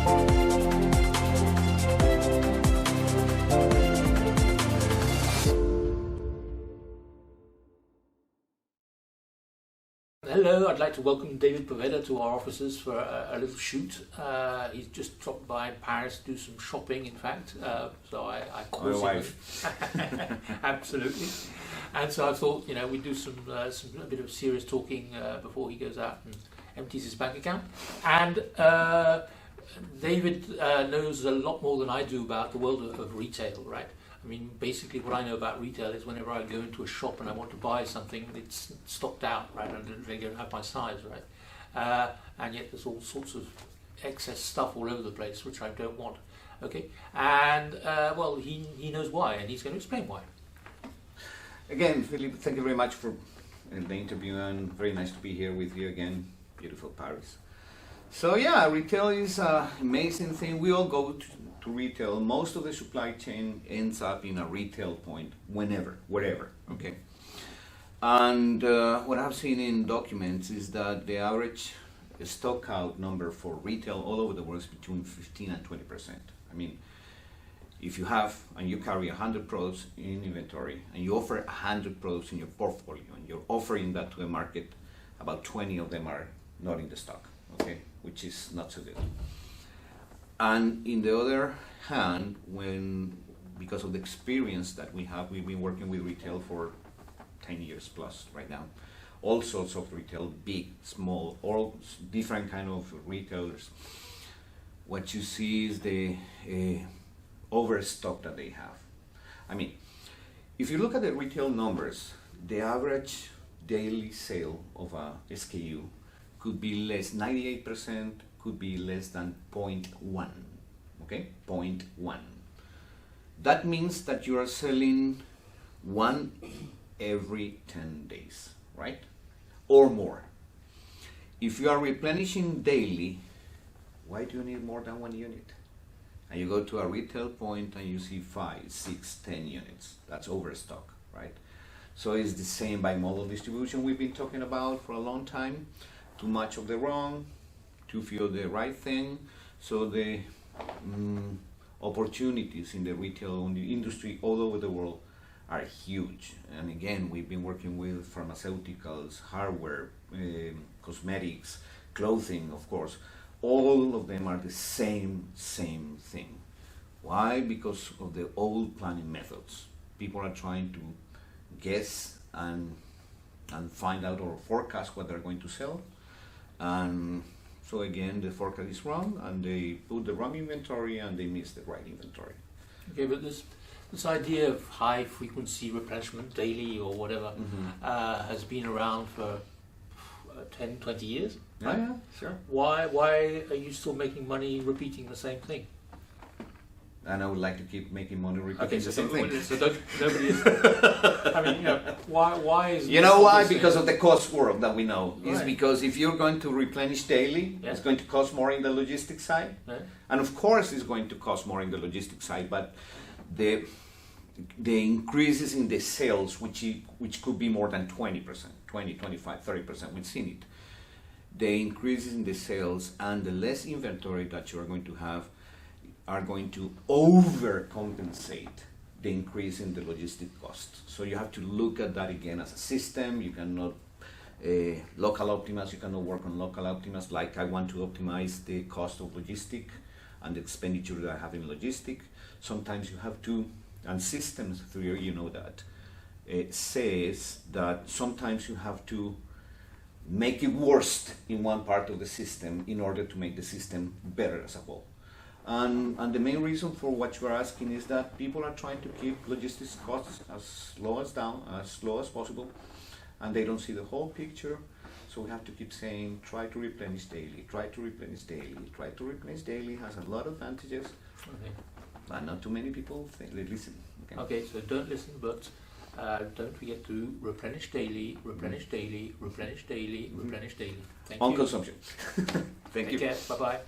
Hello, I'd like to welcome David Poveda to our offices for a little shoot. He's just dropped by Paris to do some shopping, in fact. So I called him. Absolutely. And so I thought, we'd do a bit of serious talking before he goes out and empties his bank account. And David knows a lot more than I do about the world of retail, right? I mean, basically what I know about retail is whenever I go into a shop and I want to buy something, it's stocked out, right? And they don't have my size, right? And yet there's all sorts of excess stuff all over the place, which I don't want, okay? And, well, he knows why, and he's going to explain why. Again, Philip, thank you very much for the interview, and very nice to be here with you again. Beautiful Paris. So yeah, retail is an amazing thing. We all go to retail. Most of the supply chain ends up in a retail point, wherever, okay? And what I've seen in documents is that the average stock out number for retail all over the world is between 15 and 20%. I mean, if you have and you carry 100 products in inventory and you offer 100 products in your portfolio and you're offering that to the market, about 20 of them are not in the stock, okay? Which is not so good. And in the other hand, because of the experience that we have, we've been working with retail for 10 years plus right now. All sorts of retail, big, small, all different kind of retailers. What you see is the overstock that they have. I mean, if you look at the retail numbers, the average daily sale of a SKU could be less, 98%, could be less than 0.1, okay? 0.1. That means that you are selling one every 10 days, right? Or more. If you are replenishing daily, why do you need more than 1 unit? And you go to a retail point and you see 5, 6, 10 units. That's overstock, right? So it's the same bi-modal distribution we've been talking about for a long time. Too much of the wrong, too few of the right thing. So the opportunities in the retail industry all over the world are huge. And again, we've been working with pharmaceuticals, hardware, cosmetics, clothing, of course. All of them are the same thing. Why? Because of the old planning methods. People are trying to guess and find out or forecast what they're going to sell. And so again, the forecast is wrong, and they put the wrong inventory and they miss the right inventory. Okay, but this idea of high frequency replenishment daily or whatever has been around for 10, 20 years, right? Yeah, sure. Why are you still making money repeating the same thing? And I would like to keep making money repeating the same thing. So nobody is. I mean, why is? You know why? Because of the cost world that we know. Right. It's because if you're going to replenish daily, Yeah. it's going to cost more in the logistics side, Right. and of course it's going to cost more in the logistics side. But the increases in the sales, which could be more than 20%, 20, 25, 30%, we've seen it. The increases in the sales and the less inventory that you are going to have are going to overcompensate the increase in the logistic cost. So you have to look at that again as a system. You cannot local optimas, you cannot work on local optimas like I want to optimize the cost of logistic and the expenditure that I have in logistic. Sometimes you have to, and systems theory, you know that, it says that sometimes you have to make it worse in one part of the system in order to make the system better as a whole. And the main reason for what you are asking is that people are trying to keep logistics costs as low as possible, and they don't see the whole picture. So we have to keep saying, try to replenish daily, try to replenish daily, try to replenish daily has a lot of advantages, but not too many people listen. Okay, so don't listen, but don't forget to replenish daily, replenish daily, replenish daily, replenish daily. Thank you. On consumption. Thank you. Take care. Bye-bye.